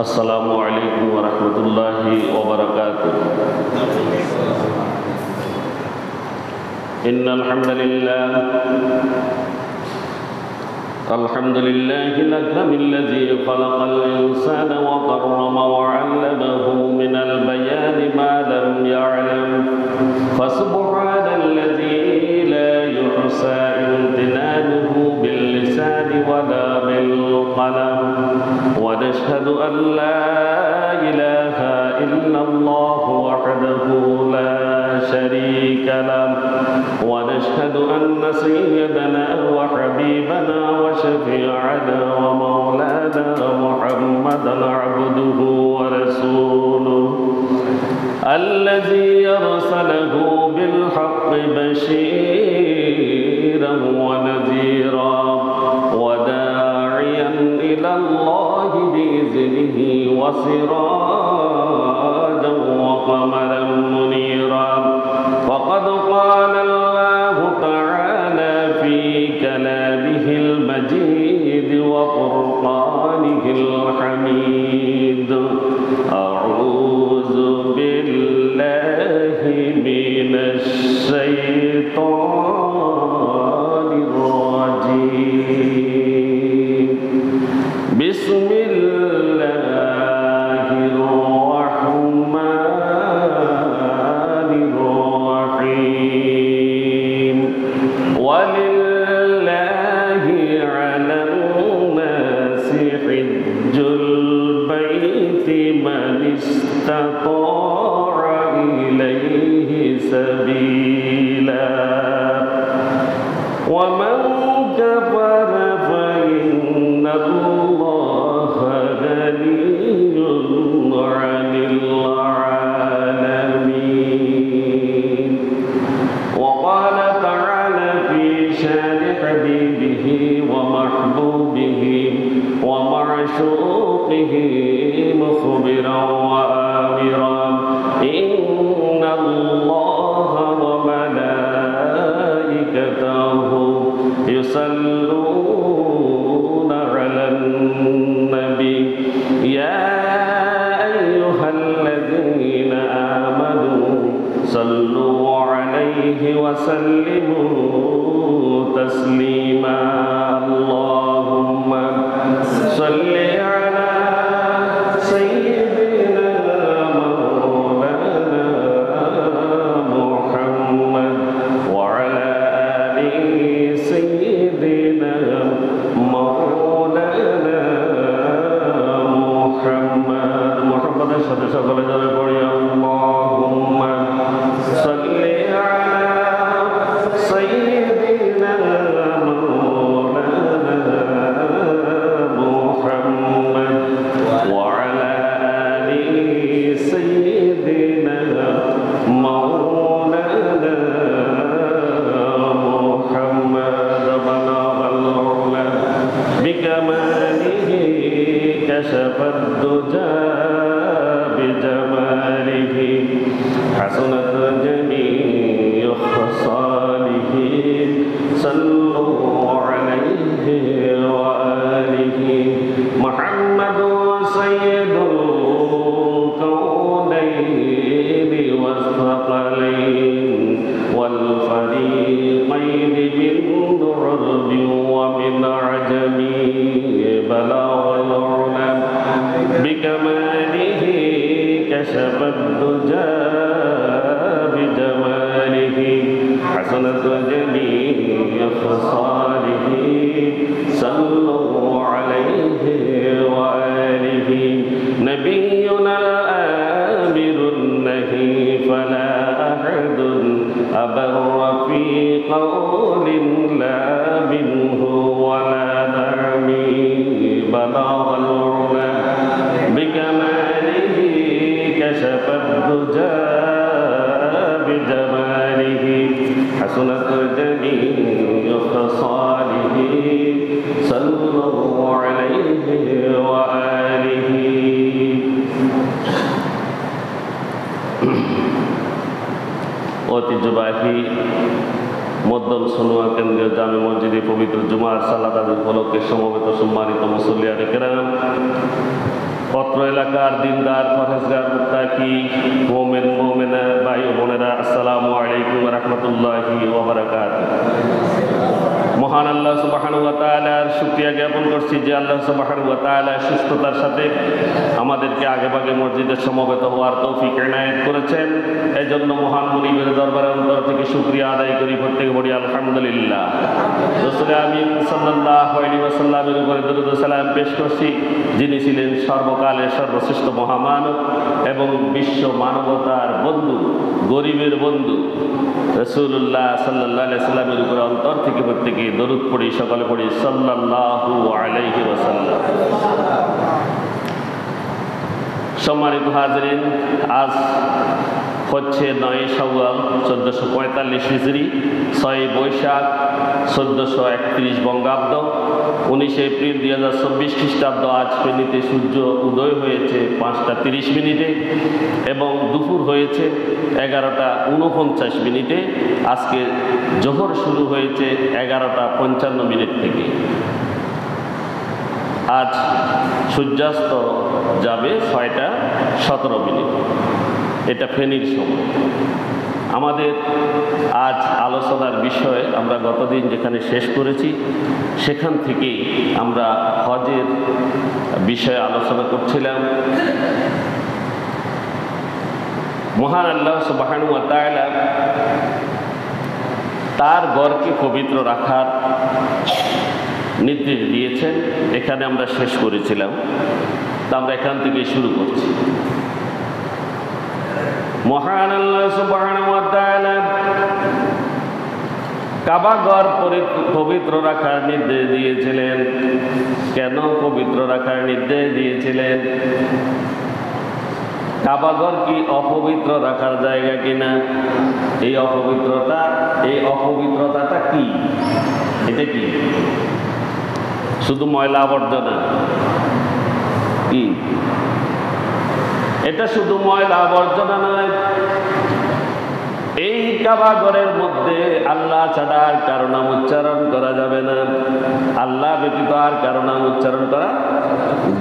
अस्सलामु अलैकुम वरहमतुल्लाहि वबरकातुह। इन्नल हम्दुलिल्लाह अल्हम्दुलिल्लाहिल अकरमिल्लज़ी खलक़ल इंसाना व कर्रमा व अल्लमहु मिनल बयानि मा लम यअलम फसुब्हानल्लज़ी ला युहसा इम्तिनानुहु बिल लिसानि वला बिल क़लम व नशहदु अन ला इलाहा इल्लल्लाहु वहदहु ला शरीका लहु व नशहदु अन्न सय्यदना व हबीबना व शफीअना व मौलाना मुहम्मदन अब्दुहु व रसूलुहु الذي أرسله بالحق بشيرا ونذيرا وداعيا إلى الله بإذنه وسراجا وقمرا منيرا وقد قال الله تعالى في كلامه المجيد وفرقانه الحميد أعوذ بالله من الشيطان الرجيم بسم الله الرحمن الرحيم ولله على الناس حج البيت من استطاع إليه سبيلا ومن كفر فإن الله غني عن العالمين وقال تعالى في شان حبيبه ومحبوبه ومعشوقه مخبرا وآمرا إن الله وملائكته يصلون على النبي يا أيها الذين آمنوا صلوا عليه وسلموا تسليما اللهم صل على سيدنا مولانا محمد وعلى آل سيدنا مولانا محمد محمد সাথে সকলে যারা পড়ি اللهم صل على سيدنا مولانا محمد وعلى آل سيدنا مولانا محمد بلغ العلا بكماله كشف الدجى بجماله حسنت جميع خصاله صلوا عليه وآله محمد سيد الكونين والثقلين والفريقين من عرب ومن عجم بلغ العلا بكماله كشف الدجى بجماله حسنت جميع خصاله صلوا عليه وآله نبينا الآمر النهي فلا أحد أبر في قول لا منه ولا نعمي بلغ العلا بكماله كشف الدجى بجماله حسنت جميع خصاله صلوا عليه وآله ঐতিহ্যবাহী মধ্যম সনুয়া কেন্দ্রীয় জামে মসজিদে পবিত্র জুমার সালাত আদি উপলক্ষে সমবেত সম্মানিত মুসল্লিয়ানে কেরাম অত্র এলাকার দিনদার পরহেজগার মুত্তাকি মুমিন মুমিনা ভাই ও বোনেরা, আসসালামু আলাইকুম ওয়া রাহমাতুল্লাহি ওয়া বারাকাতুহু। মহান আল্লাহ সুবহানাহু ওয়া তাআলার শুকরিয়া জ্ঞাপন করছি যে আল্লাহ সুবহানাহু ওয়া তাআলা সুস্থতার সাথে আমাদেরকে আগেভাগে মসজিদে সমবেত হওয়ার তৌফিক এনায়েত করেছেন। এই জন্য মহান মুনিবের দরবারে অন্তর থেকে শুকরিয়া আদায় করি, প্রত্যেকে বলি আলহামদুলিল্লাহ। রাসূল আমিন সাল্লাল্লাহু আলাইহি ওয়াসাল্লামের উপরে দরুদ ও সালাম পেশ করছি, যিনি ছিলেন সর্বকালের সর্বশ্রেষ্ঠ মহামানব এবং বিশ্ব মানবতার বন্ধু, গরিবের বন্ধু। রাসূলুল্লাহ সাল্লাল্লাহু আলাইহি ওয়াসাল্লামের উপরে অন্তর থেকে প্রত্যেকে দরুদ পড়ি, সকলে পড়ি সাল্লাল্লাহু আলাইহি ওয়াসাল্লাম। সম্মানিত হাজরিন, আজ হচ্ছে 9 শাওয়াল 1445 হিজরি, 6 বৈশাখ 1431 বঙ্গাব্দ, 19 এপ্রিল 2024 খ্রিস্টাব্দ। আজ ফেনীতে সূর্য উদয় হয়েছে 5টা 30 মিনিটে এবং দুপুর হয়েছে 11টা 49 মিনিটে। আজকে জোহর শুরু হয়েছে 11টা 55 মিনিট থেকে। আজ সূর্যাস্ত যাবে 6টা 17 মিনিট। এটা ফেনীর সময়। আমাদের আজ আলোচনার বিষয় আমরা গতদিন যেখানে শেষ করেছি সেখান থেকেই আমরা হজের বিষয়ে আলোচনা করছিলাম। মহান আল্লাহ সুবহানাহু ওয়া তাআলা তার ঘরকে পবিত্র রাখার নির্দেশ দিয়েছেন। এখানে আমরা শেষ করেছিলাম, তা আমরা এখান থেকে শুরু করছি। মহান আল্লাহ সুবহানাহু ওয়া তাআলা কাবা ঘর পবিত্র রাখার নির্দেশ দিয়েছিলেন। কেন পবিত্র রাখার নির্দেশ দিয়েছিলেন? কাবা ঘর কি অপবিত্র রাখার জায়গা কিনা? এই অপবিত্রতাটা কি? এটা কি শুধু ময়লা আবর্জনা? কি এটা শুধু ময়লা আবর্জনা নয়। এই কাবা ঘরের মধ্যে আল্লাহ ছাড়া আর কারো নাম উচ্চারণ করা যাবে না, আল্লাহ ব্যতীত আর কারো নাম উচ্চারণ করা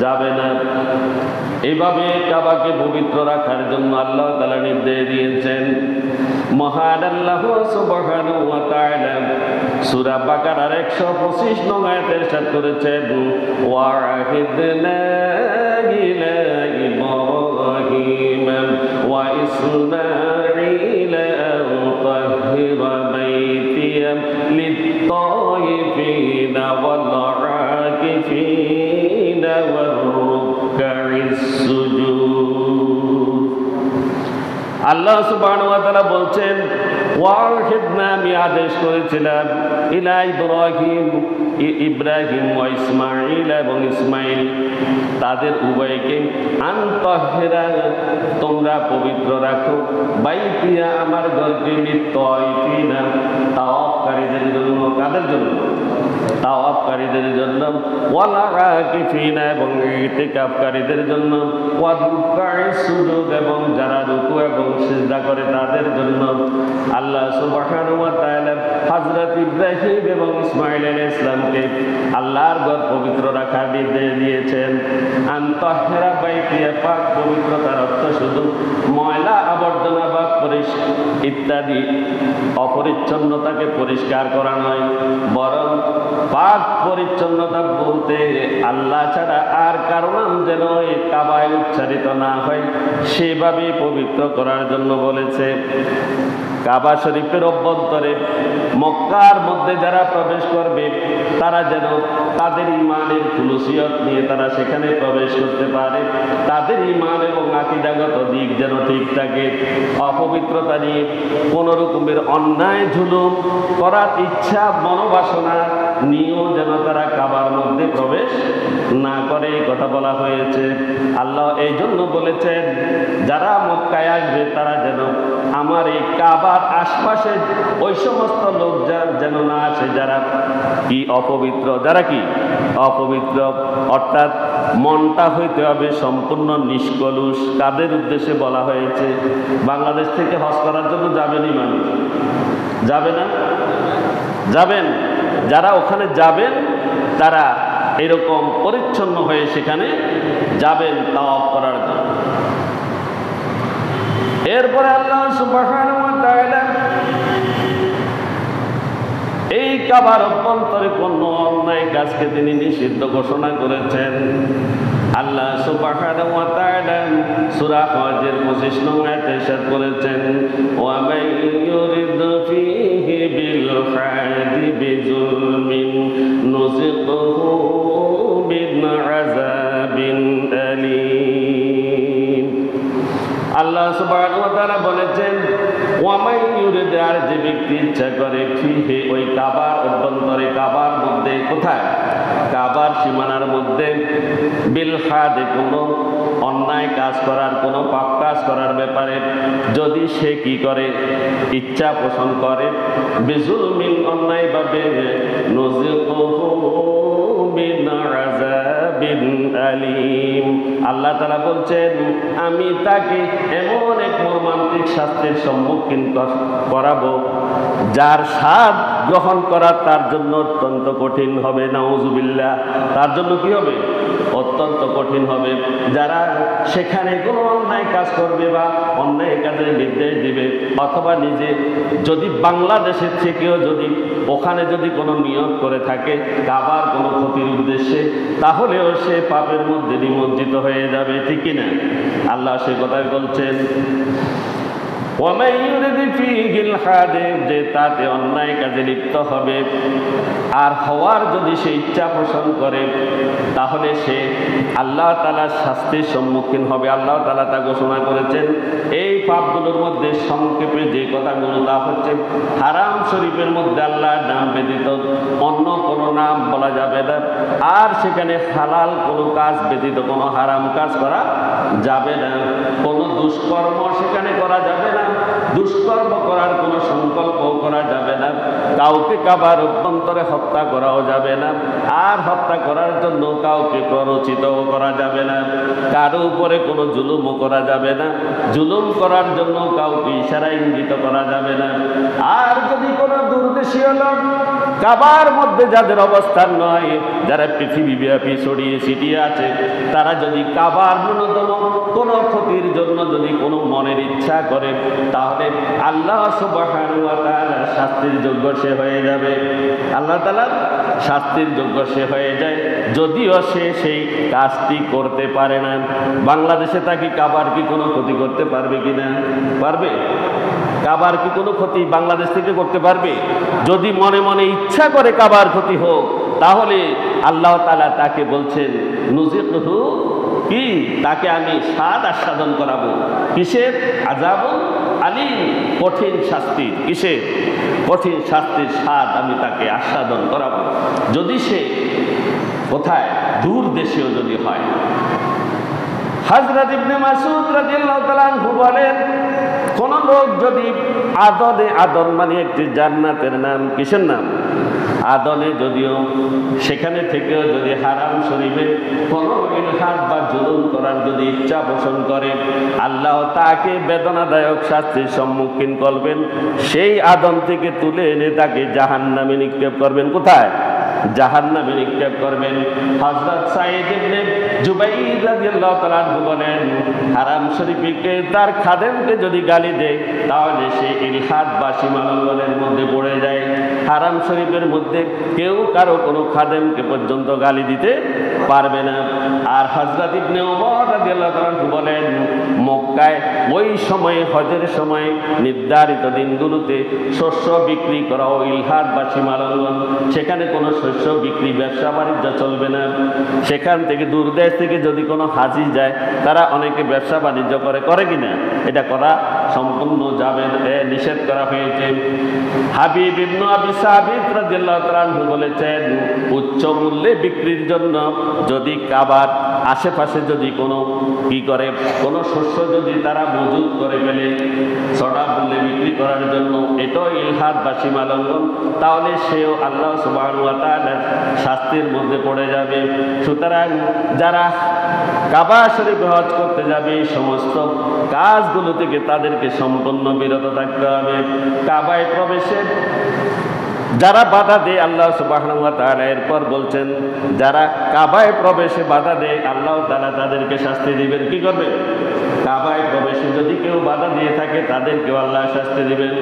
যাবে না। এইভাবে কাবাকে পবিত্র রাখার জন্য আল্লাহ তাআলা নির্দেশ দিয়েছেন। মহান আল্লাহ সুবহানাহু ওয়া তাআলা সূরা বাকারার 125 নং আয়াতে ইরশাদ করেছেন, ওয়াহিদনা ইলা ইব্রাহিম ওয়া ইসমাঈল আন তাহহিরা বাইতিয়া লিত-তাইফিনা ওয়াল আকিফিনা ওয়ার রুকআইস সুজুদ। আল্লাহ সুবহানাহু ওয়া তাআলা বলছেন, ওয়াহিদনা, আমি আদেশ করেছিলাম, ইলা ইব্রাহিম, ইব্রাহিম ওয়া ইসমাঈল এবং ইসমাঈল, তাদের উভয়কে, আন তাহহিরা, তোমরা পবিত্র রাখো, বাইতিয়া, আমার ঘরকে, লিত-তাইফিনা, তাওয়াফকারীদের জন্য। কাদের জন্য? তাওয়াফকারীদের জন্য। ওয়াল আকিফিনা, এবং ইতিকাফকারীদের জন্য। ওয়া রুকআইস সুজুদ, এবং যারা রুকু এবং সিজদা করে তাদের জন্য। আল্লাহ সুবহানাহু ওয়া তাআলা হযরত ইব্রাহিম এবং ইসমাঈল আলাইহিস সালামকে আল্লাহর ঘর পবিত্র রাখার নির্দেশ দিয়েছেন। আন তাহহিরা বাইতিয়া, পাক পবিত্রতার অর্থ শুধু ময়লা আবর্জনা বা ইত্যাদি অপরিচ্ছন্নতাকে পরিষ্কার করা নয়, বরং পাক পরিচ্ছন্নতা বলতে আল্লাহ ছাড়া আর কারো নাম যেন এই কাবায় উচ্চারিত না হয় সেভাবে পবিত্র করার জন্য বলেছে। কাবা শরীফের অভ্যন্তরে মক্কার মধ্যে যারা প্রবেশ করবে তারা যেন তাদের ঈমানের খুলুসিয়ত নিয়ে তারা সেখানে প্রবেশ করতে পারে, তাদের ঈমান এবং আকীদাগত দিক যেন ঠিক থাকে। অপবিত্রতা নিয়ে কোনো রকমের অন্যায় জুলুম করার ইচ্ছা মনোবাসনা নিয়েও যেন তারা কাবার মধ্যে প্রবেশ না করে, এই কথা বলা হয়েছে। আল্লাহ এই জন্য বলেছেন, যারা মক্কায় আসবে তারা যেন আমার এই কাবার আশপাশে ওই সমস্ত লোক যেন না আসে যারা কি অপবিত্র, যারা কি অপবিত্র, অর্থাৎ মনটা হইতে হবে সম্পূর্ণ নিষ্কলুষ। কাদের উদ্দেশ্যে বলা হয়েছে? বাংলাদেশ থেকে হজ করার জন্য যাবেনই মানুষ, যাবে না? যাবেন। যারা ওখানে যাবেন তারা এরকম পরিচ্ছন্ন হয়ে সেখানে যাবেন তাওয়াফ করার জন্য। এরপরে আল্লাহ সুবহানাহু ওয়া তাআলা এই কাবার অভ্যন্তরে কোনো অন্যায় কাজকে তিনি নিষিদ্ধ ঘোষণা করেছেন। আল্লাহ সুবহানাহু ওয়া তাআলা সূরা হজের 25 নং আয়াতে ইরশাদ করেছেন, ওয়া মান ইউরিদ ফীহি বিল হাদি বিজুলমিন নুযিকহু মিন আযাবিন আলীম। আল্লাহ সুবহানাহু ওয়া তাআলা বলেছেন, ওয়া মান ইউরিদ, আর যে ব্যক্তি ইচ্ছা করে, ফীহি ওই কাবার অভ্যন্তরে, কাবার মধ্যে, কোথায়? কাবার সীমানার মধ্যে, বিল হাদে কোনো অন্যায় কাজ করার, কোনো পাপ কাজ করার ব্যাপারে যদি সে কি করে, ইচ্ছা পোষণ করে, বিজুলমিন অন্যায়ভাবে, নুযিকুহু মিন আযাবিন আলীম, আল্লাহ তাআলা বলছেন আমি তাকে এমন এক মর্মান্তিক শাস্তির সম্মুখীন করাবো যার স্বাদ গ্রহণ করা তার জন্য অত্যন্ত কঠিন হবে। নাউজুবিল্লাহ, তার জন্য কি হবে? অত্যন্ত কঠিন হবে। যারা সেখানে কোনো অন্যায় কাজ করবে বা অন্যায় কাজের নির্দেশ দিবে, অথবা নিজে যদি বাংলাদেশের থেকেও যদি ওখানে যদি কোনো নিয়ত করে থাকে কাবার কোনো ক্ষতির উদ্দেশ্যে, তাহলেও সে পাপের মধ্যে নিমজ্জিত হয়ে যাবে, ঠিক কিনা? আল্লাহ সে কথাই বলছেন, ওয়ামান ইউরিদ ফীহিল হাদে, যে তাতে অন্যায় কাজে লিপ্ত হবে আর হওয়ার যদি সে ইচ্ছা পোষণ করে, তাহলে সে আল্লাহ তাআলার শাস্তির সম্মুখীন হবে। আল্লাহ তাআলা তা ঘোষণা করেছেন। এই পাপগুলোর মধ্যে সংক্ষেপে যে কথাগুলো, তা হচ্ছে হারাম শরীফের মধ্যে আল্লাহর নাম ব্যতীত অন্য কোনো নাম বলা যাবে না, আর সেখানে হালাল কোনো কাজ ব্যতীত কোনো হারাম কাজ করা যাবে না, কোনো দুষ্কর্ম সেখানে করা যাবে না, দুষ্কর্ম করার কোনো সংকল্প করা যাবে না, কাউকে কাবার অভ্যন্তরে হত্যা করাও যাবে না, আর হত্যা করার জন্য কাউকে প্ররোচিতও করা যাবে না, কারো উপরে কোনো জুলুমও করা যাবে না, জুলুম করার জন্য কাউকে ইশারা ইঙ্গিত করা যাবে না। আর যদি কোনো দুর্দেশীয় লোক কাবার মধ্যে যাদের অবস্থান নয়, যারা পৃথিবীব্যাপী ছড়িয়ে ছিটিয়ে আছে, তারা যদি কাবার ন্যূনতম কোনো ক্ষতির জন্য যদি কোনো মনের ইচ্ছা করে, তাহলে আল্লাহ সুবহানাহু ওয়া তাআলা শাস্তির যোগ্য সে হয়ে যাবে। আল্লাহ তাআলা শাস্তির যোগ্য সে হয়ে যায়, যদিও সে সেই কাজটি করতে পারে না। বাংলাদেশে তাকে কাবার কি কোনো ক্ষতি করতে পারবে কিনা? পারবে? কাবার কি কোনো ক্ষতি বাংলাদেশ থেকে করতে পারবে? যদি মনে মনে ইচ্ছা করে কাবার ক্ষতি হোক, তাহলে আল্লাহ তাআলা তাকে বলছেন নুযিকুহু, কি তাকে আমি স্বাদ আস্বাদন করাবো। কিসের? আযাবুন আলীম, কঠিন শাস্তি। কিসের? কঠিন শাস্তির স্বাদ আমি তাকে আস্বাদন করাবো, যদি সে কোথায়? দূর দেশেও যদি হয়। হযরত ইবনে মাসউদ রাদিয়াল্লাহু তাআলা আনহু বলেন, কোন লোক যদি আদনে, আদন মানে একটি জান্নাতের নাম, কিসের নাম? আদনে, যদিও সেখানে থেকেও যদি হারাম শরীফে কোনো ইলহাদ বা জুলুম করার যদি ইচ্ছা পোষণ করে, আল্লাহ তাকে বেদনাদায়ক শাস্তির সম্মুখীন করবেন। সেই আদম থেকে তুলে এনে তাকে জাহান্নামে নিক্ষেপ করবেন। কোথায়? জাহান্নামে নিক্ষেপ করবেন। হযরত সাঈদ ইবনে জুবাইর রাদিয়াল্লাহু তাআলা আনহু বলেন, হারাম শরীফকে তার খাদেমকে যদি গালি দেয়, তাহলে সে ইলহাদ বা সীমালঙ্ঘনের মধ্যে পড়ে যায়। হারাম শরীফের মধ্যে কেউ কারো কোনো খাদেমকে পর্যন্ত গালি দিতে পারবে না। আর হযরত ইবনে ওমর রাদিয়াল্লাহু তাআলা আনহু বলেন, মক্কায় ওই সময়ে, হজের সময় নির্ধারিত দিনগুলোতে শস্য বিক্রি করা ও ইলহাদ বা সীমালঙ্ঘন, সেখানে কোনো শস্য বিক্রি, ব্যবসা বাণিজ্য চলবে না। সেখান থেকে দূর দেশ থেকে যদি কোনো হাজি যায়, তারা অনেকে ব্যবসা বাণিজ্য করে কিনা? এটা করা সম্পূর্ণ যাবে, নিষেধ করা হয়েছে। হাবিব ইবনে আবি সাবিত রাদিয়াল্লাহু তাআলা আনহু বলেছেন, উচ্চ মূল্যে বিক্রির জন্য যদি কাবার আশেপাশে যদি কোনো কি করে, কোনো শস্য যদি তারা মজুদ করে ফেলে চড়া মূল্যে বিক্রি করার জন্য, এটাও ইলহাদ বা সীমালঙ্ঘন, তাহলে সেও আল্লাহ সুবহানাহু ওয়া তাআলার শাস্তির মধ্যে পড়ে যাবে। সুতরাং যারা কাবা শরীফে হজ করতে যাবে, এই সমস্ত কাজগুলো থেকে তাদেরকে সম্পূর্ণ বিরত থাকতে হবে। কাবায় প্রবেশের যারা বাধা দেয় আল্লাহ সুবহানাহু ওয়া তাআলা এরপর বলছেন যারা কাবায় প্রবেশে বাধা দেয় আল্লাহ তাআলা তাদেরকে শাস্তি দিবেন। কি করবে? কাবায় প্রবেশে যদি কেউ বাধা দিয়ে থাকে তাদেরকেও আল্লাহ শাস্তি দিবেন।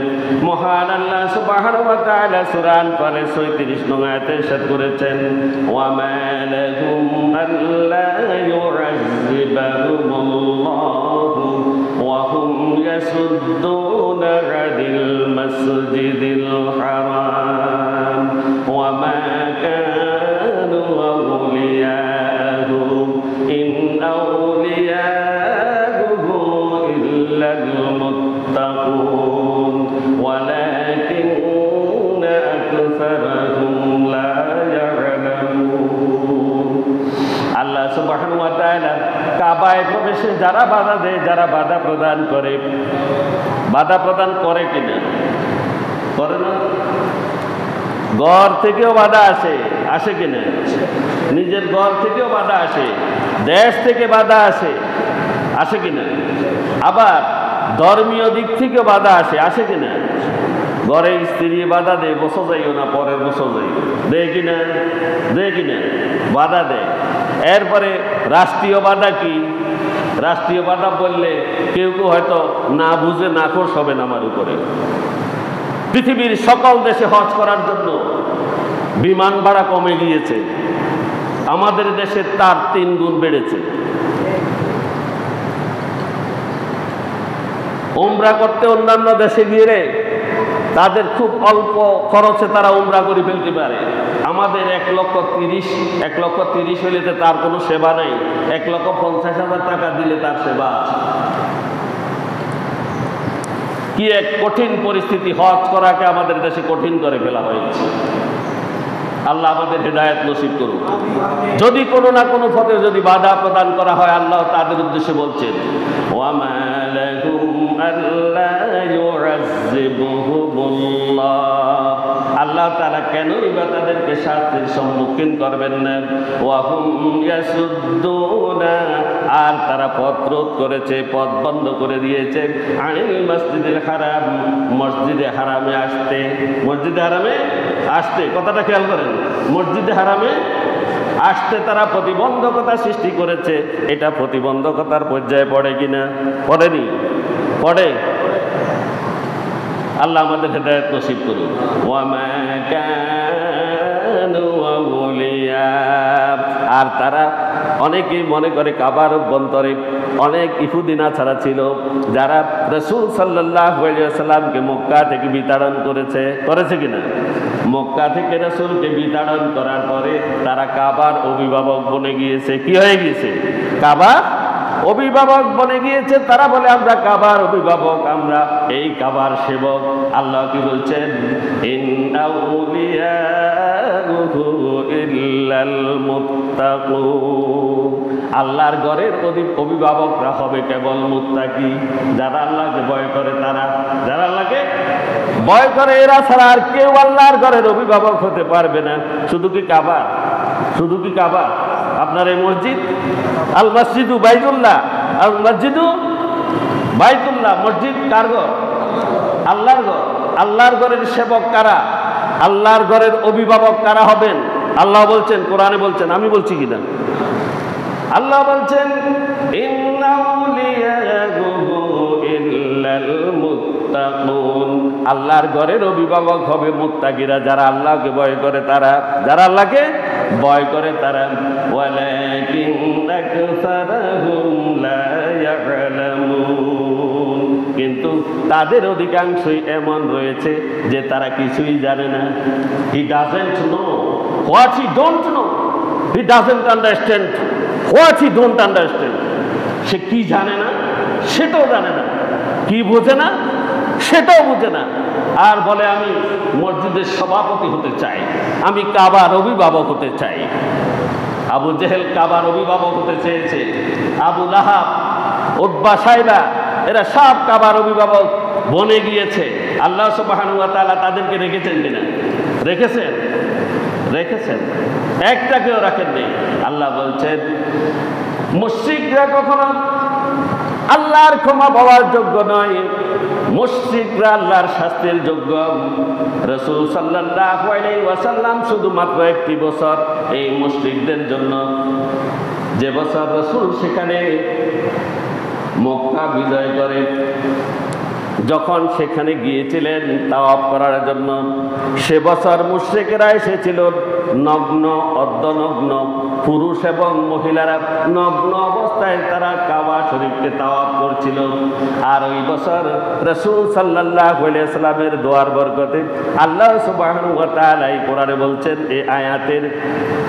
মহান আল্লাহ সুবহানাহু ওয়া তাআলা সূরা আনফালের ৩৬ নং আয়াতে ইরশাদ করেছেন ওয়া মা লাহুম আল্লা ইউআযযিবাহুমুল্লাহু ওয়া হুম ইয়াসুদ্দুনা আনিল মাসজিদিল হারাম ওয়া মা কানু আউলিয়াহু ইন আউলিয়াহু ইল্লাল মুত্তাকুন ওয়ালাকিন্না আকসারাহুম লা ইয়ালামুন। আল্লাহ সুবহানাহু ওয়া তাআলা কাবায় প্রবেশে যারা বাধা দেয়, যারা বাধা প্রদান করে, বাধা প্রদান করে কিনা? করে না? ঘর থেকেও বাধা আসে, আসে কিনা? নিজের ঘর থেকেও বাধা আসে, দেশ থেকে বাধা আসে, আসে কিনা? আবার ধর্মীয় দিক থেকেও বাধা আসে, আসে কিনা? ঘরে স্ত্রী বাধা দেয়, বসে যাইও না, পরের বসে যাইও, দেয় কিনা? দেয় কিনা? বাধা দেয়। এরপরে রাষ্ট্রীয় বাধা কি? রাষ্ট্রীয় বাধা বললে কেউ কেউ হয়তো না বুঝে নাখোশ হবেন আমার উপরে। পৃথিবীর সকল দেশে হজ করার জন্য বিমান ভাড়া কমে গিয়েছে, আমাদের দেশে তার ৩ গুণ বেড়েছে। উমরা করতে অন্যান্য দেশে গিয়ে তাদের খুব অল্প খরচে তারা উমরা করে ফেলতে পারে। আমাদের 1,30,000 হইলে তার কোনো সেবা নেই, 1,50,000 টাকা দিলে তার সেবা আছে। কি এক কঠিন পরিস্থিতি, হজ করাকে আমাদের দেশে কঠিন করে ফেলা হয়েছে। আল্লাহ আমাদের হেদায়েত নসিব করুন। যদি কোনো না কোনো পথে যদি বাধা প্রদান করা হয়, আল্লাহ তাদের উদ্দেশ্যে বলছেন ওয়া মা লাহুম আল্লা ইউআযযিবুহুমুল্লাহ, আল্লাহ তাআলা কেনই বা তাদেরকে শাস্তির সম্মুখীন করবেন না। ওয়া হুম ইয়াসুদ্দুনা, আর তারা পথ রোধ করেছে, পথ বন্ধ করে দিয়েছে আনিল মসজিদিল হারাম, মসজিদে হারামে আসতে। মসজিদে হারামে আসতে, কথাটা খেয়াল করেন, মসজিদে হারামে আসতে তারা প্রতিবন্ধকতা সৃষ্টি করেছে। এটা প্রতিবন্ধকতার পর্যায়ে পড়ে কিনা? পড়েনি? পড়ে। আল্লাহ আমাদের হেদায়েত নসিব করুন। ওয়া মা কানু আউলিয়া, আর তারা অনেকেই মনে করে কাবার অভ্যন্তরে অনেক ইহুদিনা ছাড়া ছিল যারা রাসূল সাল্লাল্লাহু আলাইহি ওয়াসাল্লামকে মক্কা থেকে বিতাড়ন করেছে। করেছে কিনা? মক্কা থেকে রাসূলকে বিতাড়ন করার পরে তারা কাবার অভিভাবক বনে গিয়েছে। কি হয়ে গিয়েছে? কাবার অভিভাবক বনে গিয়েছে। তারা বলে আমরা কাবার অভিভাবক, আমরা এই কাবার সেবক। আল্লাহ কি বলছেন? ইন্না আউলিয়াহু ইল্লাল মুত্তাকুন, আল্লাহর ঘরের অভিভাবকরা হবে কেবল মুত্তাকি, যারা আল্লাহকে ভয় করে। তারা যারা আল্লাহকে ভয় করে, এরা ছাড়া আর কেউ আল্লাহর ঘরের অভিভাবক হতে পারবে না। শুধু কি কাবা? শুধু কি কাবা? আপনার এই মসজিদ আল মসজিদু বাইতুল্লাহ, আল মসজিদু বাইতুল্লাহ, মসজিদ কার ঘর? আল্লাহর ঘর। আল্লাহর ঘরের সেবক কারা? আল্লাহর ঘরের অভিভাবক কারা হবেন? আল্লাহ বলছেন, কোরআনে বলছেন, আমি বলছি কিনা? আল্লাহ বলছেন ইন্না আউলিয়াহু ইল্লাল মুত্তাকুন, আল্লাহর ঘরের অভিভাবক হবে মুত্তাকিরা, যারা আল্লাহকে ভয় করে। তারা যারা আল্লাহকে ভয় করে তারা। ওয়ালাকিন্না আকসারাহুম লা ইয়ালামুন, কিন্তু তাদের অধিকাংশই এমন রয়েছে যে তারা কিছুই জানে না। He doesn't know what he don't know, he doesn't understand what he don't understand. সে কি জানে না সেটাও জানে না, কি বোঝে না সেটাও বোঝে না, আর বলে আমি মসজিদের সভাপতি হতে চাই, আমি কাবার অভিভাবক হতে চাই। আবু জেহেল কাবার অভিভাবক হতে চেয়েছে, আবু লাহাব, উতবা, সাইবা, এরা সব কাবার অভিভাবক বনে গিয়েছে। আল্লাহ সুবহানাহু ওয়া তাআলা তাদেরকে রেখেছেন কিনা? রেখেছেন? রেখেছেন, একটাকেও রাখেননি। আল্লাহ বলছেন মুশরিকরা কখনো আল্লাহর ক্ষমা পাওয়ার যোগ্য নয়, মুশরিকরা আল্লাহর শাস্তির যোগ্য। রাসূল সাল্লাল্লাহু আলাইহি ওয়াসাল্লাম শুধুমাত্র একটি বছর এই মুশরিকদের জন্য, যে বছর রাসূল সেখানে মক্কা বিজয় করে, যখন সেখানে গিয়েছিলেন তাওয়াফ করার জন্য, সে বছর মুশরিকেরা এসেছিল নগ্ন, অর্ধনগ্ন, পুরুষ এবং মহিলারা নগ্ন অবস্থায় তারা কাবা শরীফকে তাওয়াফ করছিল। আর ওই বছর রাসূল সাল্লাল্লাহু আলাইহি ওয়াসাল্লামের দোয়ার বরকতে আল্লাহ সুবহানাহু ওয়া তাআলা এই কোরআনে বলছেন, এই আয়াতের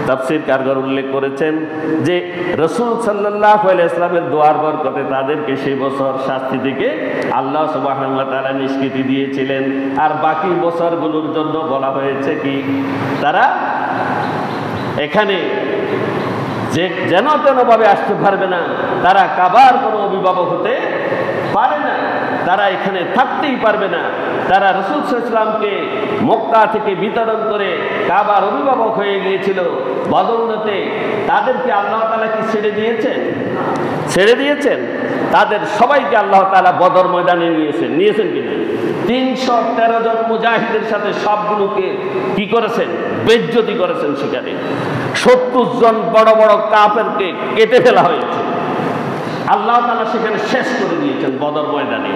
তাফসীর কারগর উল্লেখ করেছেন যে রাসূল সাল্লাল্লাহু আলাইহি ওয়াসাল্লামের দোয়ার বরকতে তাদেরকে সেই বছর শাস্তি থেকে আল্লাহ সুবহানাহু ওয়া তাআলা নিষ্কৃতি দিয়েছিলেন। আর বাকি বছরগুলোর জন্য বলা হয়েছে কি, তারা এখানে যে যেন তেনভাবে আসতে পারবে না, তারা কাবার কোনো অভিভাবক হতে পারে না, তারা এখানে থাকতেই পারবে না। তারা রাসূল সাল্লাল্লাহু আলাইহি ওয়াসাল্লামকে মক্কা থেকে বিতরণ করে কাবার অভিভাবক হয়ে গিয়েছিল বদৌলতে। তাদেরকে আল্লাহ তাআলা কি ছেড়ে দিয়েছেন? ছেড়ে দিয়েছেন। তাদের সবাইকে আল্লাহ তাআলা বদর ময়দানে নিয়েছেন কিনা? 313 জন মুজাহিদের সাথে সবগুলোকে কি করেছেন? বেজ্জতি করেছেন। সেখানে 70 জন বড় বড় কাফেরকে কেটে ফেলা হয়েছে। আল্লাহ তাআলা সেখানে শেষ করে দিয়েছেন বদর ময়দানে।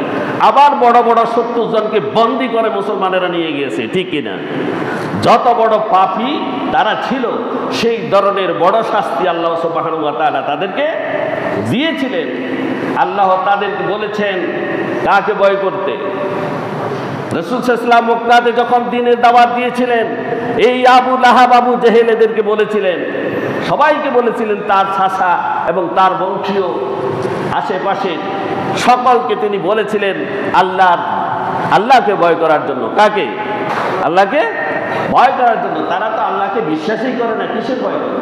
আবার বড় বড় 70 জনকে বন্দী করে মুসলমানেরা নিয়ে গিয়েছে, ঠিক কিনা? যত বড় পাপী তারা ছিল, সেই ধরনের বড় শাস্তি আল্লাহ সুবহানাহু ওয়া তাআলা তাদেরকে দিয়েছিলেন। আল্লাহ তাদেরকে বলেছেন কাকে ভয় করতে। রাসূল সাল্লাল্লাহু আলাইহি ওয়াসাল্লাম মক্কাতে যখন দ্বীনের দাওয়াত দিয়েছিলেন, এই আবু লাহাব, আবু জেহেল এদেরকে বলেছিলেন, সবাইকে বলেছিলেন, তার চাচা এবং তার বংশীয় আশেপাশে সকলকে তিনি বলেছিলেন আল্লাহকে ভয় করার জন্য। কাকে? আল্লাহকে ভয় করার জন্য। তারা তো আল্লাহকে বিশ্বাসই করে না, কিসের ভয় করে?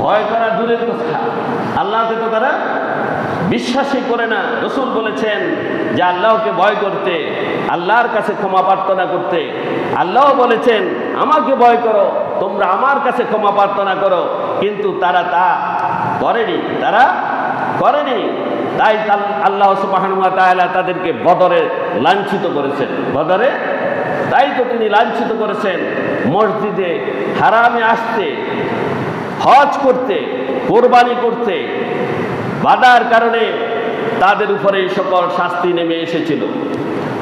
ভয় করা দূরের কথা, আল্লাহকে তো তারা বিশ্বাসই করে না। রাসূল বলেছেন যে আল্লাহকে ভয় করতে, আল্লাহর কাছে ক্ষমা প্রার্থনা করতে। আল্লাহ বলেছেন আমাকে ভয় করো, তোমরা আমার কাছে ক্ষমা প্রার্থনা করো। কিন্তু তারা তা করেনি, তারা করেনি। তাই আল্লাহ সুবহানাহু ওয়া তাআলা তাদেরকে বদরে লাঞ্ছিত করেছেন। বদরে তাই তো তিনি লাঞ্ছিত করেছেন। মসজিদে হারামে আসতে, হজ করতে, কোরবানি করতে বাধার কারণে তাদের উপরে এই সকল শাস্তি নেমে এসেছিল।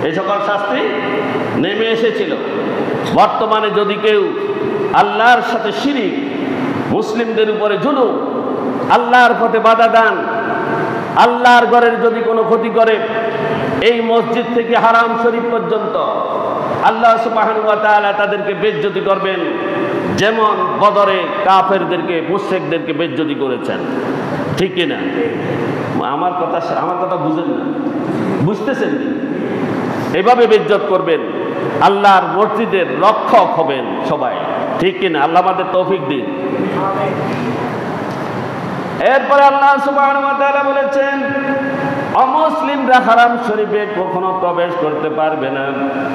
এই সকল শাস্তি নেমে এসেছিল। বর্তমানে যদি কেউ আল্লাহর সাথে শিরিক, মুসলিমদের উপরে জুলুম, আল্লাহর পথে বাধা দান, আল্লাহর ঘরের যদি কোনো ক্ষতি করে, এই মসজিদ থেকে হারাম শরীফ পর্যন্ত আল্লাহ সুবহানাহু ওয়া তাআলা তাদেরকে বেজ্জতি করবেন, যেমন বদরে কাফেরদেরকে, মুশরিকদেরকে বেজ্জতি করেছেন, ঠিক কিনা? আমার কথা বুঝেন না? বুঝতেছেন? এভাবে বেজ্জত করবেন, আল্লাহর মসজিদের রক্ষক হবেন সবাই, ঠিক কিনা? আল্লাহ আমাদের তৌফিক দিন। এরপরে আল্লাহ সুবহানাহু ওয়া তাআলা বলেছেন অমুসলিমরা হারাম শরীফে কখনো প্রবেশ করতে পারবে না।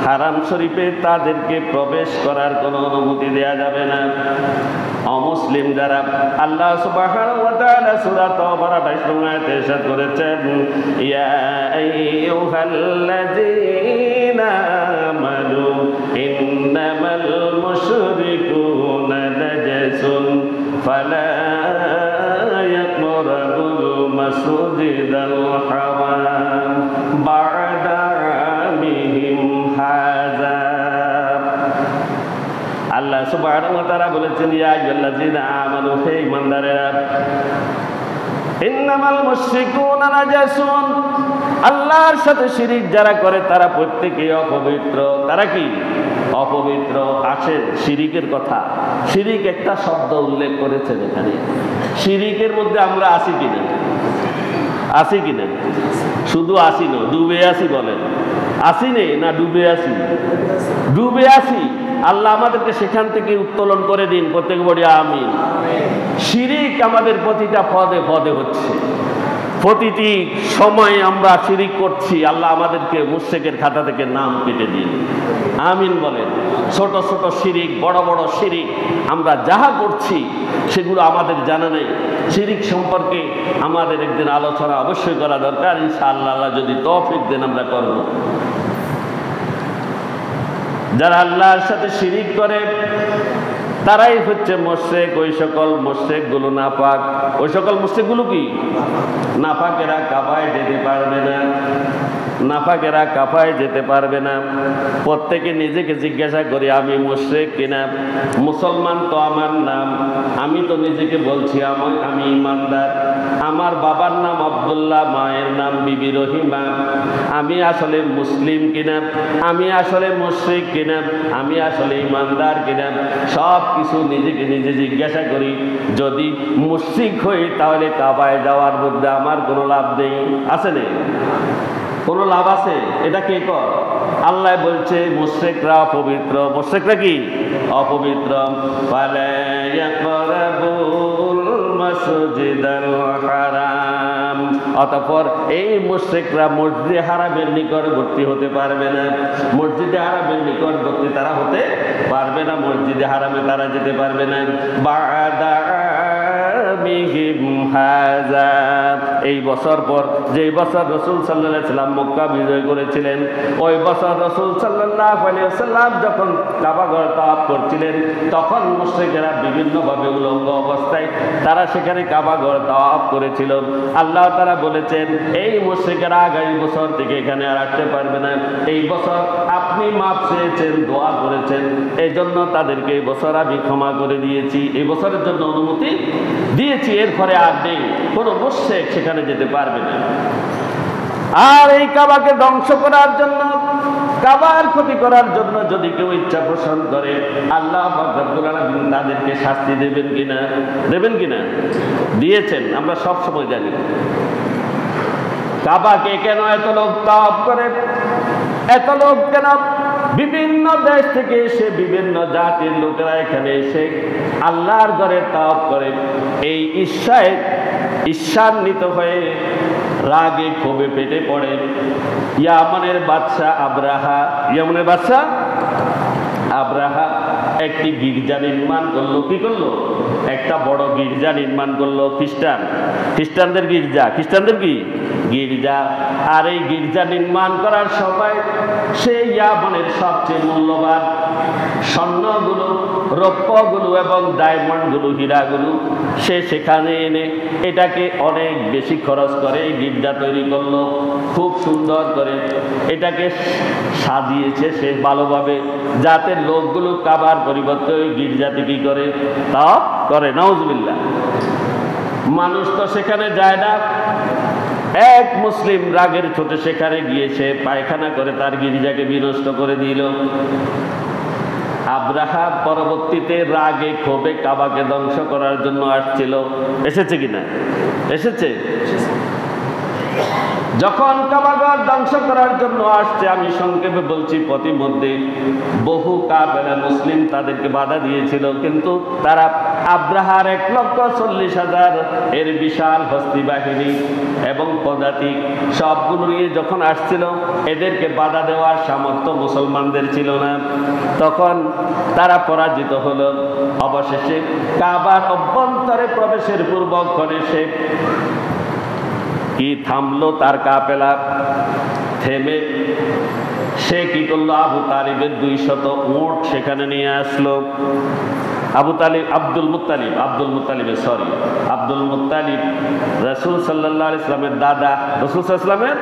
হারাম শরীফে তাদেরকে প্রবেশ করার কোনো অনুমতি দেয়া যাবে না। অমুসলিম যারা, আল্লাহ সুবহানাহু ওয়া তাআলা সূরা তাওবার 28 নং আয়াতে ইরশাদ করেছেন, ইয়া আইয়ুহাল্লাযীনা আমানু ইন্নামাল মুশরিকুনা নাজাসুন ফালা ইয়াকরাবুল মাসজিদাল হারাম বা'দা আমিহিম হাযা। আল্লাহ সুবহানাহু ওয়া তাআলা বলেছেন, ইয়া আইয়ুহাল্লাযীনা আমানু, হে ঈমানদারেরা, ইন্নামাল মুশরিকুনা নাজাসুন, আল্লাহর সাথে শিরিক যারা করে তারা প্রত্যেকেই অপবিত্র। তারা কি? অপবিত্র। আসেন শিরিকের কথা, শিরিক একটা শব্দ উল্লেখ করেছেন এখানে। শিরিকের মধ্যে আমরা আছি কিনা? আছি কিনা? শুধু আসি না, ডুবে আসি বলেন। আসি নেই না ডুবে আসি? ডুবে আসি। আল্লাহ আমাদেরকে সেখান থেকে উত্তোলন করে দিন, প্রত্যেক বড়ি আমিন। শিরিক আমাদের প্রতিটা পদে পদে হচ্ছে, প্রতিটি সময় আমরা শিরিক করছি, আল্লাহ আমাদেরকে মুশরিকের খাতা থেকে নাম কেটে দিন, আমিন বলেন। ছোট ছোট শিরিক, বড় বড় শিরিক আমরা যাহা করছি সেগুলো আমাদের জানা নেই। শিরিক সম্পর্কে আমাদের একদিন আলোচনা অবশ্যই করা দরকার, ইনশাআল্লাহ আল্লাহ যদি তৌফিক দেন আমরা করব। যারা আল্লাহর সাথে শিরিক করে তারাই হচ্ছে মুশরিক। ওই সকল মুশরিকগুলো নাপাক। ওই সকল মুশরিকগুলো কি নাপাকেরা কাবায় যেতে পারবে না, নাপাকেরা কাবায় যেতে পারবে না। প্রত্যেকে নিজেকে জিজ্ঞাসা করি আমি মুশরিক কিনা। মুসলমান তো আমার নাম, আমি তো নিজেকে বলছি আমি ইমানদার। আমার বাবার নাম আব্দুল্লাহ, মায়ের নাম বিবি রহিমা। আমি আসলে মুসলিম কিনা, আমি আসলে মুশরিক কিনা, আমি আসলে ইমানদার কিনা, সব কিছু নিজেকে নিজে জিজ্ঞাসা করি। যদি মুশরিক হই তাহলে কাবায় যাওয়ার মধ্যে আমার কোনো লাভ নেই, আছে নেই? কোনো লাভ আছে? এটা কে কর? আল্লাহ বলছে মুশরিকরা অপবিত্র। মুশরিকরা কি অপবিত্র? ফালা ইয়াকরাবুল মাসজিদাল হারাম। অতঃপর এই মুশরিকরা মসজিদে হারামের নিকটবর্তী হতে পারবে না। মসজিদে হারামের নিকটবর্তী তারা হতে পারবে না, মসজিদে হারামে তারা যেতে পারবে না। বাদা এই বছর পর, যেই বছর রাসূল সাল্লাল্লাহু আলাইহি ওয়াসাল্লাম মক্কা বিজয় করেছিলেন, ওই বছর রাসূল সাল্লাল্লাহু আলাইহি ওয়াসাল্লাম যখন কাবা ঘর তাওয়াফ করছিলেন, তখন মুশরিকেরা বিভিন্নভাবে উলঙ্গ অবস্থায় তারা সেখানে কাবা ঘর তাওয়াফ করেছিল। আল্লাহ তাআলা বলেছেন এই মুশরিকেরা আগামী বছর থেকে এখানে আর আসতে পারবে না। এই বছর আপনি মাফ চেয়েছেন, দোয়া করেছেন, এই জন্য তাদেরকে এই বছর আমি ক্ষমা করে দিয়েছি, এই বছরের জন্য অনুমতি দিয়েছি। এরপরে আর নেই, কোনো মুশরিক সেখানে যেতে পারবে না। আর এই কাবাকে ধ্বংস করার জন্য, কাবার ক্ষতি করার জন্য যদি কেউ ইচ্ছা পোষণ করে, আল্লাহ পাক রব্বুল আলামিন তাদেরকে শাস্তি দেবেন কিনা? দেবেন কিনা? দিয়েছেন, আমরা সব সময় জানি। কাবাকে কেন এত লোক তাওয়াফ করে? এত লোক কেন? বিভিন্ন দেশ থেকে এসে, বিভিন্ন জাতির লোকেরা এখানে এসে আল্লাহর ঘরে তাওয়াফ করে। এই ঈর্ষান্বিত হয়ে রাগে ক্ষোভে পেটে পড়ে ইয়ামানের বাদশাহ আবরাহা। ইয়ামানের বাদশাহ আবরাহা একটি গির্জা নির্মাণ করলো। কি করলো? একটা বড় গির্জা নির্মাণ করলো। খ্রিস্টানদের গির্জা, খ্রিস্টানদের কি গির্জা। আর এই গির্জা নির্মাণ করার সময় সেই ইয়ামানের সবচেয়ে মূল্যবান স্বর্ণগুলো, রৌপ্যগুলো এবং ডায়মন্ডগুলো, হীরাগুলো সে সেখানে এনে এটাকে অনেক বেশি খরচ করে গির্জা তৈরি করলো। খুব সুন্দর করে এটাকে সাজিয়েছে সে ভালোভাবে, যাতে লোকগুলো কাবার পরিবর্তে ওই গির্জাতে কি করে? তাওয়াফ করে। নাউজুবিল্লাহ। মানুষ তো সেখানে যায় না। এক মুসলিম রাগের ছোটে সেখানে গিয়েছে পায়খানা করে তার গির্জাকে বিনষ্ট করে দিল। আবরাহা পরবর্তীতে রাগে ক্ষোভে কাবাকে ধ্বংস করার জন্য আসছিল। এসেছে কিনা? এসেছে। যখন কাবাঘর ধ্বংস করার জন্য আসছে, আমি সংক্ষেপে বলছি, প্রতিমধ্যে বহু কাফের মুসলিম তাদেরকে বাধা দিয়েছিল, কিন্তু তারা আব্রাহার 1,40,000 এর বিশাল হস্তি বাহিনী এবং পদাতিক সবগুলো নিয়ে যখন আসছিল, এদেরকে বাধা দেওয়ার সামর্থ্য মুসলমানদের ছিল না। তখন তারা পরাজিত হলো। অবশেষে কাবার অভ্যন্তরে প্রবেশের পূর্বক্ষণে সে কি থামলো, তার কাফেলা থেমে সে কি করলো? আবু তালিবের 200 উট সেখানে নিয়ে আসলো। আব্দুল মুত্তালিব রাসূল সাল্লাল্লাহু আলাইহি ওয়াসাল্লামের দাদা, রাসূল সাল্লাল্লাহু আলাইহি ওয়াসাল্লামের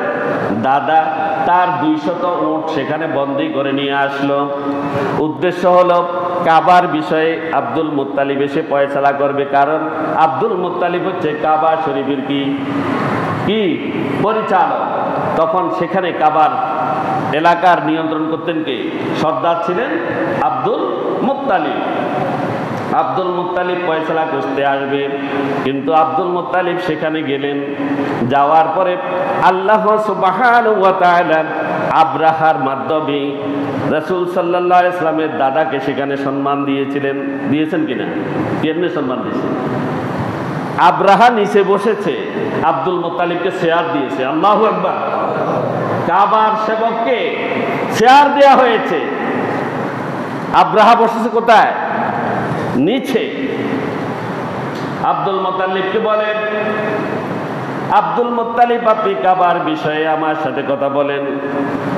দাদা তার 200 উট সেখানে বন্দী করে নিয়ে আসলো। উদ্দেশ্য হলো কাবার বিষয়ে আব্দুল মুত্তালিব এসে ফয়সালা করবে, কারণ আব্দুল মুত্তালিব হচ্ছে কাবা শরীফের কি পরিচালক। তখন সেখানে কাবার এলাকার নিয়ন্ত্রণ করতেন কে? সর্দার ছিলেন আব্দুল মুত্তালিব। আব্দুল মুত্তালিব ফয়সালা করতে আসবে, কিন্তু আব্দুল মুত্তালিব সেখানে গেলেন। যাওয়ার পরে আল্লাহ সুবহানাহু ওয়া তাআলা আব্রাহার মাধ্যমে রাসূল সাল্লাল্লাহু আলাইহি ওয়াসাল্লামের দাদাকে সেখানে সম্মান দিয়েছেন কিনা? কেমনে সম্মান দিয়েছেন? আব্রাহা নিচে বসেছে, আব্দুল মুত্তালিবকে শেয়ার দিয়েছে। আল্লাহু আকবার। কাবার সেবককে শেয়ার দেয়া হয়েছে। আব্রাহা বসেছে কোথায়? নিচে। আব্দুল মুত্তালিবকে বলেন, আব্দুল মুত্তালিব আপনি কাবার বিষয়ে আমার সাথে কথা বলেন।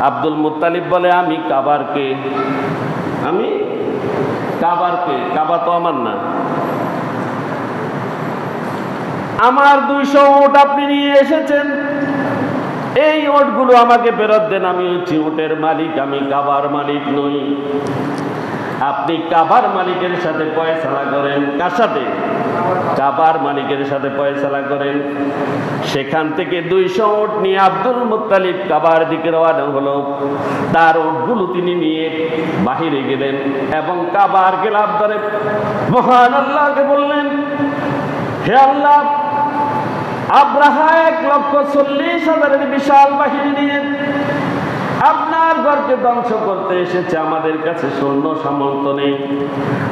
আব্দুল মুত্তালিব বলে, আমি কাবারকে, আমি কাবারকে, কাবা তো আমার না, আমার 200 ওট আপনি নিয়ে এসেছেন, এই ওটগুলো আমাকে ফেরত দেন। আমি হচ্ছি ওটের মালিক, আমি কাবার মালিক নই। আপনি কাবার মালিকের সাথে ফয়সালা করেন। কার সাথে? কাবার মালিকের সাথে ফয়সালা করেন। সেখান থেকে 200 ওট নিয়ে আব্দুল মুত্তালিব কাবার দিকে রওনা হলো। তার ওটগুলো তিনি নিয়ে বাহিরে গেলেন এবং কাবার গেলাপ ধরে মহান আল্লাহকে বললেন, হে আল্লাহ, আব্রাহা 1,40,000 বিশাল বাহিনী নিয়ে আপনার ঘরকে ধ্বংস করতে এসেছে। আমাদের কাছে সৈন্য সামর্থ্য নেই,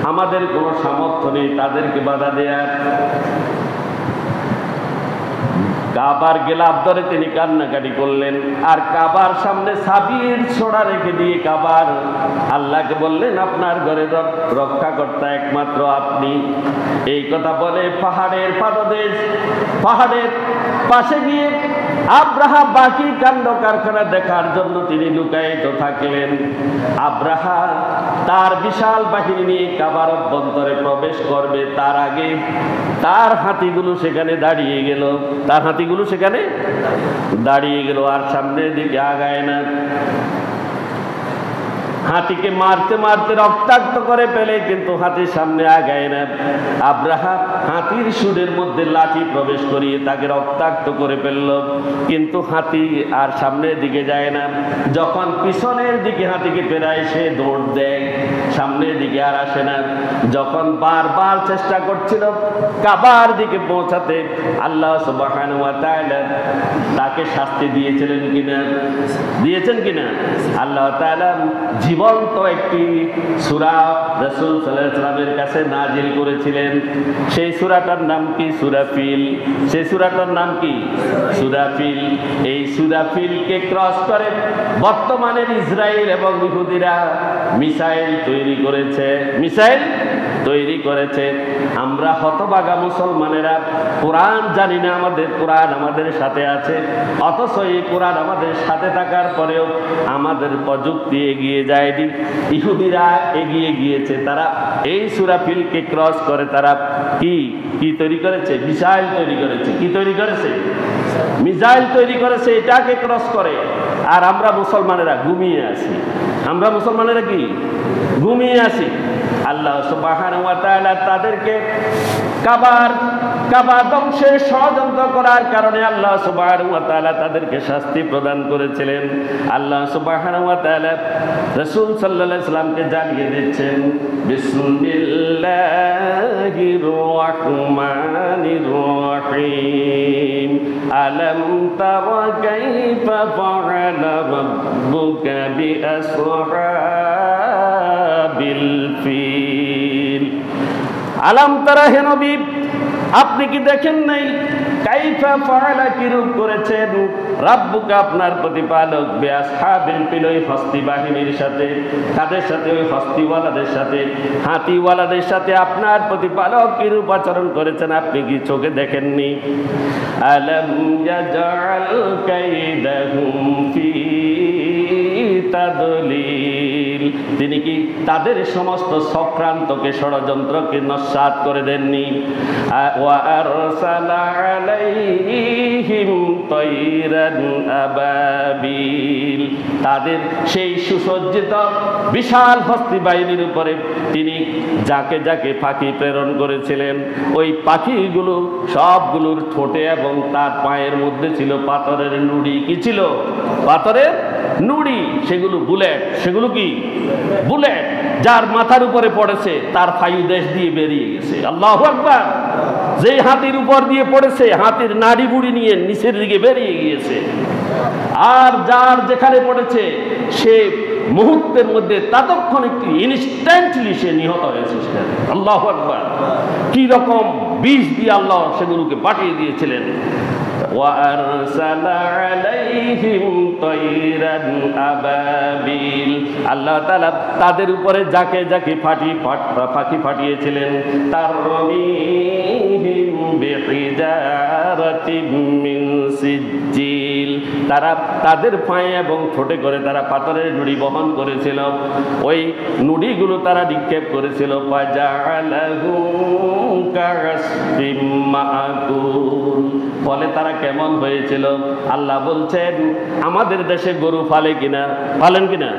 আমাদের কোনো সামর্থ্য নেই তাদেরকে বাধা দেয়ার। কাবার গেলাপ ধরে তিনি কান্নাকাটি করলেন আর কাবার সামনে সাবির ছোড়া রেখে দিয়ে কাবার আল্লাহকে বললেন, আপনার ঘরের রক্ষাকর্তা একমাত্র আপনি। এই কথা বলে পাহাড়ের পাদদেশ, পাহাড়ের পাশে গিয়ে আব্রাহা বাকি কাণ্ড কারখানা দেখার জন্য তিনি লুকায়িত থাকলেন। আব্রাহা তার বিশাল বাহিনী নিয়ে কাবার অভ্যন্তরে প্রবেশ করবে, তার আগে তার হাতিগুলো সেখানে দাঁড়িয়ে গেল। তার হাতিগুলো সেখানে দাঁড়িয়ে গেল আর সামনের দিকে আগায় না। হাতিকে মারতে মারতে রক্তাক্ত করে ফেলে, কিন্তু হাতির সামনে আগায় না। আব্রাহা হাতির সুরের মধ্যে লাঠি প্রবেশ করিয়ে তাকে রক্তাক্ত করে ফেলল, কিন্তু হাতি আর সামনের দিকে যায় না। যখন পিছনের দিকে হাতিকে ফেরায় সে দৌড় দেয়, সামনের দিকে আর আসে না। যখন বারবার চেষ্টা করছিল কাবার দিকে পৌঁছাতে, আল্লাহ সুবহানাহু ওয়া তাআলা তাকে শাস্তি দিয়েছিলেন কিনা? দিয়েছেন কিনা? আল্লাহ তাআলা জীবন্ত একটি সূরা রাসূল সাল্লাল্লাহু আলাইহি ওয়াসাল্লামের কাছে নাজিল করেছিলেন। সেই সূরাটার নাম কি? সূরা ফিল। সেই সূরাটার নাম কি? সূরা ফিল। এই সূরা ফিলকে ক্রস করে বর্তমানের ইসরায়েল এবং ইহুদিরা মিসাইল তৈরি করেছে। মিসাইল তৈরি করেছে। আমরা হতভাগা মুসলমানেরা কোরআন জানি না, আমাদের কোরআন আমাদের সাথে আছে, অথচ এই কোরআন আমাদের সাথে থাকার পরেও আমাদের প্রযুক্তি এগিয়ে যায়নি। ইহুদিরা এগিয়ে গিয়েছে, তারা এই সূরা ফিলকে ক্রস করে তারা কি কি তৈরি করেছে? মিসাইল তৈরি করেছে। কি তৈরি করেছে? মিসাইল তৈরি করেছে, এটাকে ক্রস করে। আর আমরা মুসলমানেরা ঘুমিয়ে আছি। আমরা মুসলমানেরা কি ঘুমিয়ে আছি। আল্লাহ সুবহানাহু ওয়া তাআলা তাদেরকে কাবা ধ্বংসের ষড়যন্ত্র করার কারণে আল্লাহ সুবহানাহু ওয়া তাআলা তাদেরকে শাস্তি প্রদান করেছিলেন। আল্লাহ সুবহানাহু ওয়া তাআলা রাসূল সাল্লাল্লাহু আলাইহি ওয়াসাল্লামকে জানিয়ে দিচ্ছেন, বিসমিল্লাহির রাহমানির রাহিম, আলাম তারা কাইফা ফাআলা রাব্বুকা বিআসহাবিল ফিল। আলাম তারা, হে নবী আপনি কি দেখেন নাই? কাইফা ফাআলা, কি রূপ করেছেন, রাব্বুকা আপনার প্রতিপালক, বিআসহাবিল ফিল, ওই হস্তি বাহিনীর সাথে। কাদের সাথে? ওই হস্তিওয়ালাদের সাথে, হাতিওয়ালাদের সাথে আপনার প্রতিপালক কি রূপ আচরণ করেছেন আপনি কি চোখে দেখেননি? আলাম ইয়াজআল কাইদাহুম ফি তাদলিল, তিনি কি তাদের সমস্ত চক্রান্তকে, ষড়যন্ত্রকে নস্যাৎ করে দেননি? ওয়া আরসালা আলাইহিম তায়রান আবাবিল, তাদের সেই সুসজ্জিত বিশাল হস্তি বাহিনীর উপরে তিনি যাকে যাকে পাখি প্রেরণ করেছিলেন, ওই পাখিগুলো সবগুলোর ঠোঁটে এবং তার পায়ের মধ্যে ছিল পাথরের নুড়ি। কি ছিল? পাথরের নুড়ি। সেগুলো বুলেট। সেগুলো কি? বুলেট। যার মাথার উপরে পড়েছে তার ফায়ু দেশ দিয়ে বেরিয়ে গেছে। আল্লাহু আকবার। যেই হাতির উপর দিয়ে পড়েছে, হাতির নাড়ি বুড়ি নিয়ে নিচের দিকে বেরিয়ে গিয়েছে। আর যার যেখানে পড়েছে সে মুহূর্তের মধ্যে তাৎক্ষণিক ইনস্ট্যান্টলি সে নিহত হয়েছে। আল্লাহু আকবার। কি রকম বিষ দিয়ে আল্লাহ সেগুলোকে পাঠিয়ে দিয়েছিলেন। وَأَرْسَلَ عَلَيْهِمْ طَيْرًا أَبَابِيلَ আল্লাহ তাআলা তাদের উপরে যাকে যাকে পাখি পাঠিয়েছিলেন। তারমিহিম বিহিজারাতিম মিন সিজ্জিল তারা তাদের পায়ে এবং ঠোঁটে করে তারা পাথরের নুড়ি বহন করেছিল। ওই নুড়িগুলো তারা নিক্ষেপ করেছিল। ফাজাআলাহু কাসফিম মাকুল ফলে তারা কেমন হয়েছিল? আল্লাহ বলছেন আমাদের দেশে গরু পালে কিনা, পালেন কিনা?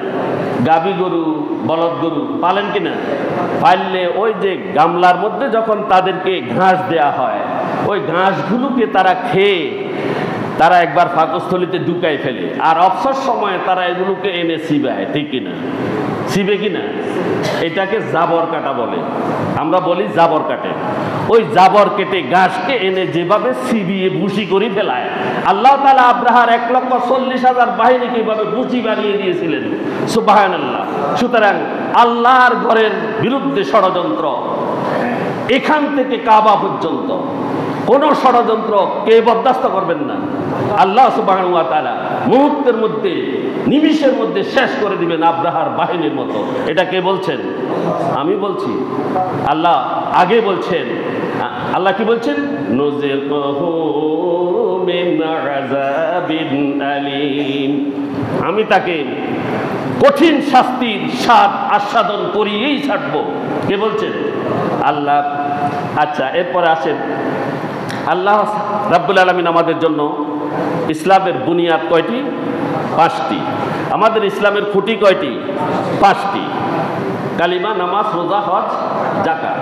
গাভী গরু, বলদ গরু পালেন কিনা? পাললে ওই যে গামলার মধ্যে যখন তাদেরকে ঘাস দেয়া হয়, ওই ঘাসগুলোকে তারা খেয়ে তারা একবার পাকস্থলিতে ঢুকাই ফেলে, আর অবসর সময়ে তারা এগুলোকে এনে চিবায়, ঠিক কিনা? চিবে কিনা? এটাকে জাবর কাটা বলে, আমরা বলি জাবর কাটে। ওই জাবর কেটে ঘাসকে এনে যেভাবে চিবিয়ে ভুসি করে ফেলায়, আল্লাহ তাআলা আব্রাহার 1,40,000 বাহিনীকে এভাবে ভুসি বানিয়ে দিয়েছিলেন। সুবহানাল্লাহ। সুতরাং আল্লাহর ঘরের বিরুদ্ধে ষড়যন্ত্র, এখান থেকে কাবা পর্যন্ত কোন ষড়যন্ত্র কে বরদাস্ত করবেন না। আল্লাহ সুবহানাহু ওয়া তাআলা মুহূর্তের মধ্যে, নিমিষের মধ্যে শেষ করে দিবেন আব্রাহার বাহিনীর মতো। এটা কে বলছেন? আমি বলছি। আল্লাহ আগে বলছেন, আল্লাহ কি বলছেন? নুযিকুহু মিন আযাবিন আলীম আমি তাকে কঠিন শাস্তির স্বাদ আস্বাদন করিয়েই ছাড়বো। কে বলছেন? আল্লাহ। আচ্ছা, এরপরে আসেন, আল্লাহ রাব্বুল আলামিন আমাদের জন্য ইসলামের বুনিয়াদ কয়টি? 5টি। আমাদের ইসলামের খুঁটি কয়টি? 5টি। কালিমা, নামাজ, রোজা, হজ, যাকাত।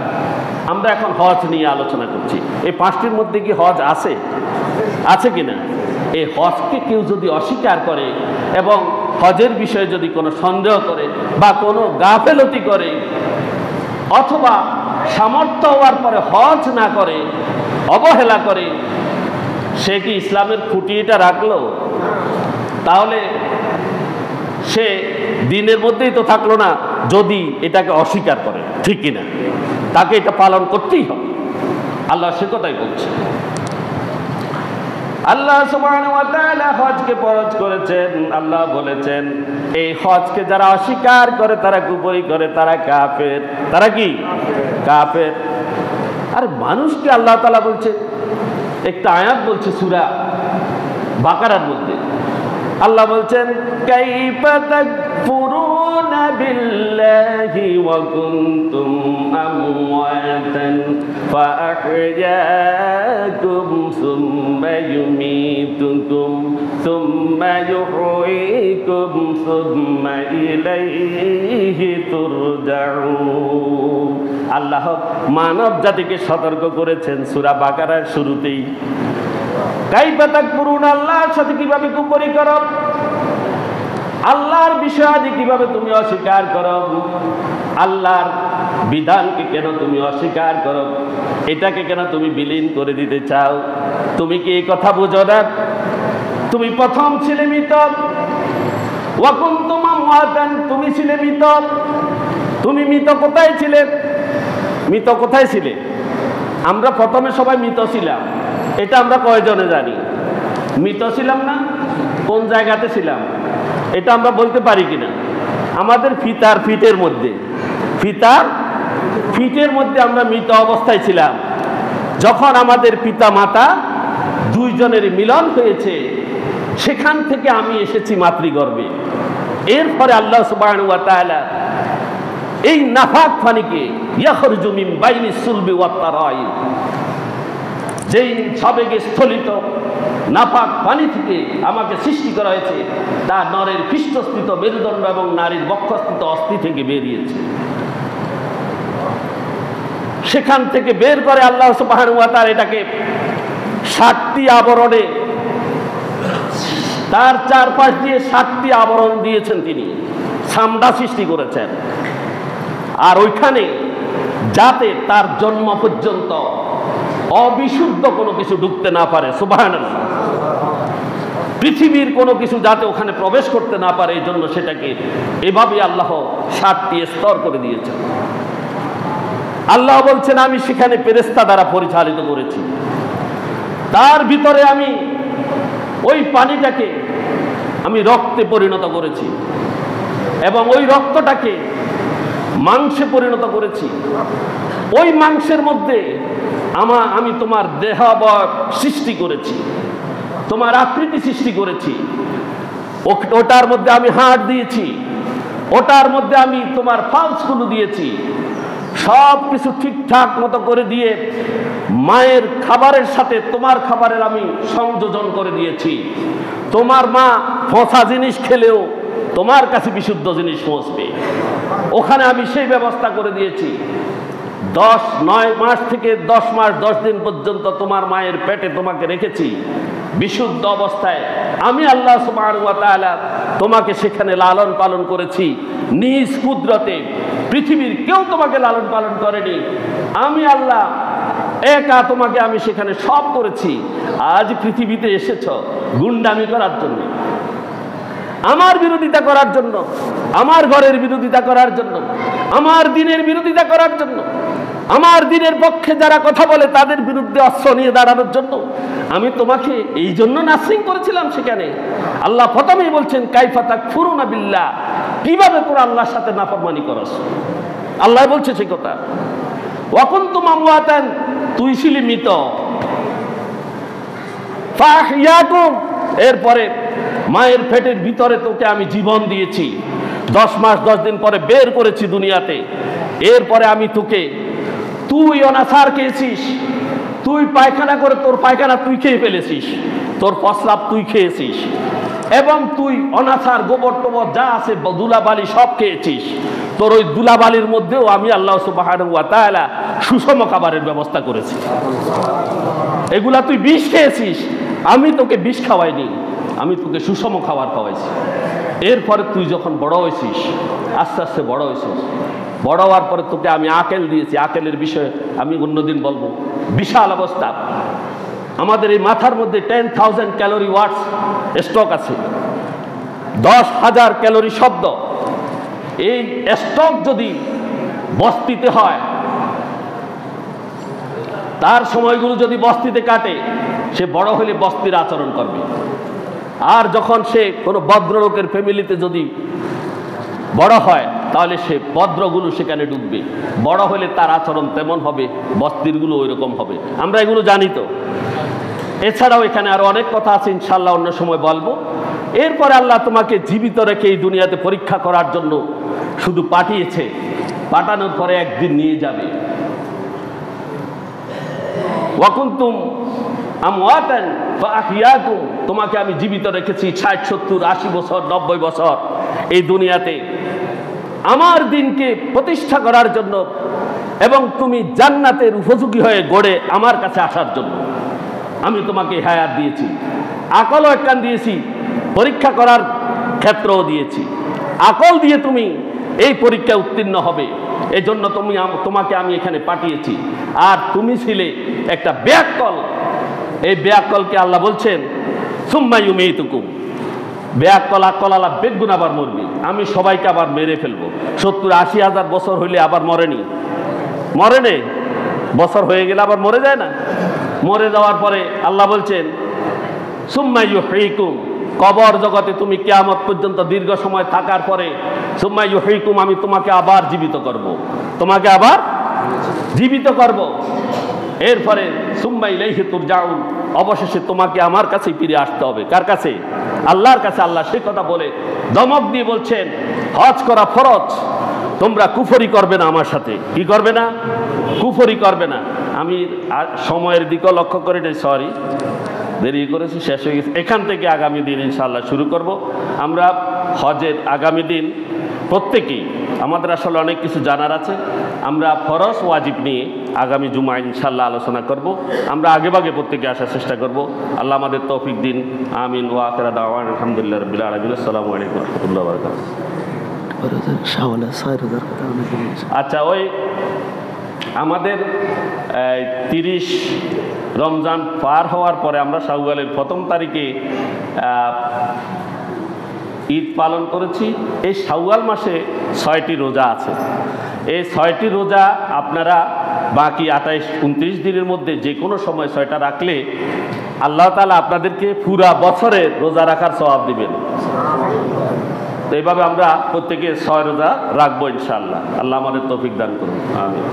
আমরা এখন হজ নিয়ে আলোচনা করছি। এই 5টির মধ্যে কি হজ আছে? আছে কিনা? এই হজকে কেউ যদি অস্বীকার করে এবং হজের বিষয়ে যদি কোনো সন্দেহ করে বা কোনো গাফেলতি করে, অথবা সামর্থ্য হওয়ার পরে হজ না করে, অবহেলা করে, সে কি ইসলামের খুঁটিটা রাখলো? তাহলে সে দিনের মধ্যেই তো থাকলো না, যদি এটাকে অস্বীকার করে, ঠিক কিনা? তাকে এটা পালন করতেই হবে। আল্লাহ সে কথাই বলছে। আল্লাহ সুবহানাহু ওয়া তাআলা হজকে ফরজ করেছেন। আল্লাহ বলেছেন এই হজকে যারা অস্বীকার করে, তারা কুফরি করে, তারা কাফের। তারা কি? কাফের। আর মানুষকে আল্লাহ তাআলা বলছে, একটা আয়াত বলছে সূরা বাকারার মধ্যে, আল্লাহ বলছেন কাইফা তাকফুরুনা বিল্লাহি ওয়া কুনতুম আমওয়াতান ফাআহইয়াকুম সুম্মা ইউমীতুকুম সুম্মা ইউহয়িকুম সুম্মা ইলাইহি তুরজাউন। আল্লাহ মানব জাতিকে সতর্ক করেছেন সূরা বাকারার শুরুতেই। কাইফা তাকফুরুন, আল্লাহর সাথে কিভাবে কুফরি করো, আল্লাহর বিষয়াদি কিভাবে তুমি অস্বীকার করো, আল্লাহর বিধানকে কেন তুমি অস্বীকার করো, এটাকে কেন তুমি বিলীন করে দিতে চাও? তুমি কি এই কথা বুঝো না? তুমি প্রথম ছিলে মৃত, ওয়া কুনতুম আমওয়াতান, তুমি ছিলে মৃত। তুমি মৃত কোথায় ছিলে? মৃত কোথায় ছিলে? আমরা প্রথমে সবাই মৃত ছিলাম, এটা আমরা কয়জনে জানি? মৃত ছিলাম না? কোন জায়গাতে ছিলাম এটা আমরা বলতে পারি কিনা? আমাদের ফিতার ফিটের মধ্যে, ফিতার ফিটের মধ্যে আমরা মৃত অবস্থায় ছিলাম। যখন আমাদের পিতা মাতা দুইজনের মিলন হয়েছে, সেখান থেকে আমি এসেছি মাতৃগর্ভে। এরপরে আল্লাহ সুবহানাহু ওয়া তাআলা এই নাফাক পানিকে ইয়াখরুজু মিন বাইনি সুলবি ওয়াত তারাইব, যেই সবেগে স্থলিত নাপাক পানি থেকে আমাকে সৃষ্টি করা হয়েছে, তা নরের পৃষ্ঠস্থিত মেরুদণ্ড এবং নারীর বক্ষস্থিত অস্থি থেকে বেরিয়েছে। সেখান থেকে বের করে আল্লাহ সুবহানাহু ওয়া তাআলা এটাকে 7টি আবরণে, তার চারপাশ দিয়ে 7টি আবরণ দিয়েছেন, তিনি ছামড়া সৃষ্টি করেছেন। আর ওইখানে যাতে তার জন্ম পর্যন্ত অবিশুদ্ধ কোনো কিছু ঢুকতে না পারে, সুবহানাল্লাহ, পৃথিবীর কোনো কিছু যাতে ওখানে প্রবেশ করতে না পারে, এই জন্য সেটাকে এভাবে আল্লাহ 7টি স্তর করে দিয়েছেন। আল্লাহ বলছেন আমি সেখানে ফেরেশতা দ্বারা পরিচালিত করেছি। তার ভিতরে আমি ওই পানিটাকে আমি রক্তে পরিণত করেছি এবং ওই রক্তটাকে মাংসে পরিণত করেছি। ওই মাংসের মধ্যে আমি তোমার দেহাবয়ব সৃষ্টি করেছি, তোমার আকৃতি সৃষ্টি করেছি। ওটার মধ্যে আমি হাড় দিয়েছি, ওটার মধ্যে আমি তোমার ফালসগুলো দিয়েছি। সব কিছু ঠিকঠাক মতো করে দিয়ে মায়ের খাবারের সাথে তোমার খাবারের আমি সংযোজন করে দিয়েছি। তোমার মা ফসা জিনিস খেলেও তোমার কাছে বিশুদ্ধ জিনিস পৌঁছবে, ওখানে আমি সেই ব্যবস্থা করে দিয়েছি। 9 মাস থেকে 10 মাস 10 দিন পর্যন্ত তোমার মায়ের পেটে তোমাকে রেখেছি বিশুদ্ধ অবস্থায়। আমি আল্লাহ সুবহানাহু ওয়া তাআলা তোমাকে সেখানে লালন পালন করেছি নিজ কুদরতে। পৃথিবীর কেউ তোমাকে লালন পালন করেনি, আমি আল্লাহ একা তোমাকে আমি সেখানে সব করেছি। আজ পৃথিবীতে এসেছ গুন্ডামি করার জন্য, আমার বিরোধিতা করার জন্য, আমার ঘরের বিরোধিতা করার জন্য, আমার দিনের বিরোধিতা করার জন্য, আমার দিনের পক্ষে যারা কথা বলে তাদের বিরুদ্ধে অস্ত্র নিয়ে দাঁড়ানোর জন্য আমি তোমাকে এই জন্য নার্সিং করেছিলাম সেখানে। আল্লাহ প্রথমেই বলছেন কাইফা তাকফুরুনা বিল্লাহ, কিভাবে তোরা আল্লাহর সাথে নাফরমানি করস। আল্লাহ বলছে সে কথা। ওয়া কুনতুম আমওয়াতান, তুই ছিলি মৃত, ফাহইয়াকুম, এরপরে মায়ের পেটের ভিতরে তোকে আমি জীবন দিয়েছি। 10 মাস 10 দিন পরে বের করেছি দুনিয়াতে। এরপরে আমি তোকে, তুই অনাচার খেয়েছিস, তুই পায়খানা করে তোর পায়খানা তুই খেয়ে ফেলেছিস, তোর প্রস্রাব তুই খেয়েছিস, এবং তুই অনাচার গোবর টোবর যা আছে ধুলাবালি সব খেয়েছিস। তোর ওই ধুলাবালির মধ্যেও আমি আল্লাহ সুবহানাহু ওয়া তাআলা সুষম খাবারের ব্যবস্থা করেছি। এগুলা তুই বিষ খেয়েছিস, আমি তোকে বিষ খাওয়াইনি, আমি তোকে সুষম খাবার খাওয়াইছি। এরপরে তুই যখন বড় হয়েছিস, আস্তে আস্তে বড় হয়েছিস, বড় হওয়ার পরে তোকে আমি আকেল দিয়েছি। আকেলের বিষয়ে আমি অন্যদিন বলবো। বিশাল অবস্থা। আমাদের এই মাথার মধ্যে 10,000 ক্যালোরি ওয়াটস স্টক আছে, 10,000 ক্যালোরি শব্দ। এই স্টক যদি বস্তিতে হয়, তার সময়গুলো যদি বস্তিতে কাটে, সে বড় হলে বস্তির আচরণ করবে। আর যখন সে কোনো ভদ্রলোকের ফ্যামিলিতে যদি বড় হয়, তাহলে সে ভদ্রগুলো সেখানে ঢুকবে। বড় হলে তার আচরণ তেমন হবে, বস্তিরগুলো ওই রকম হবে। আমরা এগুলো জানি তো। এছাড়াও এখানে আরো অনেক কথা আছে, ইনশাআল্লাহ অন্য সময় বলবো। এরপরে আল্লাহ তোমাকে জীবিত রেখে এই দুনিয়াতে পরীক্ষা করার জন্য শুধু পাঠিয়েছে, পাঠানোর পরে একদিন নিয়ে যাবে। ওয়া কুনতুম আমওয়াতান ফাআহইয়াকুম, তোমাকে আমি জীবিত রেখেছি 60, 70, 80 বছর, 90 বছর এই দুনিয়াতে আমার দিনকে প্রতিষ্ঠা করার জন্য, এবং তুমি জান্নাতের উপযোগী হয়ে গড়ে আমার কাছে আসার জন্য আমি তোমাকে হায়াত দিয়েছি। আকলও একখান দিয়েছি, পরীক্ষা করার ক্ষেত্রও দিয়েছি। আকল দিয়ে তুমি এই পরীক্ষায় উত্তীর্ণ হবে, এই জন্য তোমাকে আমি এখানে পাঠিয়েছি। আর তুমি ছিলে একটা ব্যাকল। এই ব্যাকলকে আল্লাহ বলছেন সুম্মা ইউমীতুকুম, ব্যাকল আকল আল্লাহ বেগুন আবার মরবি, আমি সবাইকে আবার মেরে ফেলবো। 70-80 হাজার বছর হইলে আবার মরেনি, মরে নেই, বছর হয়ে গেলে আবার মরে যায় না। মরে যাওয়ার পরে আল্লাহ বলছেন সুম্মা ইউহয়িকুম, কবর জগতে তুমি কিয়ামত পর্যন্ত দীর্ঘ সময় থাকার পরে সুম্মা ইউহয়িকুম, আমি তোমাকে আবার জীবিত করব, তোমাকে আবার জীবিত করব। এরপরে সুম্মা ইলাইহি তুরজাউন, অবশেষে তোমাকে আমার কাছেই ফিরে আসতে হবে। কার কাছে? আল্লাহর কাছে। আল্লাহ সে কথা বলে ধমক দিয়ে বলছেন হজ করা ফরজ, তোমরা কুফরি করবে না আমার সাথে। কি করবে না? কুফরি করবে না। আমি সময়ের দিকে লক্ষ্য করে নেই, সরি দেরি করেছি, শেষ হয়ে গেছে। এখান থেকে আগামী দিন ইনশাআল্লাহ শুরু করব আমরা হজের। আগামী দিন প্রত্যেকেই আমাদের আসলে অনেক কিছু জানার আছে। আমরা ফরজ ওয়াজিব নিয়ে আগামী জুমা ইনশাআল্লাহ আলোচনা করব। আমরা আগেভাগে প্রত্যেকে আসার চেষ্টা করব। আল্লাহ আমাদের তৌফিক দিন। আমিন। ওয়া আখিরু দাওয়ানা আলহামদুলিল্লাহি রাব্বিল আলামিন। আসসালামু আলাইকুম ওয়া রাহমাতুল্লাহি ওয়া বারাকাতুহু। আচ্ছা, ওই আমাদের 30 রমজান পার হওয়ার পরে আমরা শাওয়ালের প্রথম তারিখে ঈদ পালন করেছি। এই শাওয়াল মাসে 6টি রোজা আছে। এই 6টি রোজা আপনারা বাকি 28-29 দিনের মধ্যে যে কোনো সময় 6টা রাখলে আল্লাহ তাআলা আপনাদেরকে পুরা বছরের রোজা রাখার সওয়াব দিবেন। তো এইভাবে আমরা প্রত্যেকে 6 রোজা রাখবো ইনশাআল্লাহ। আল্লাহ আমাদের তৌফিক দান করুন, আমিন।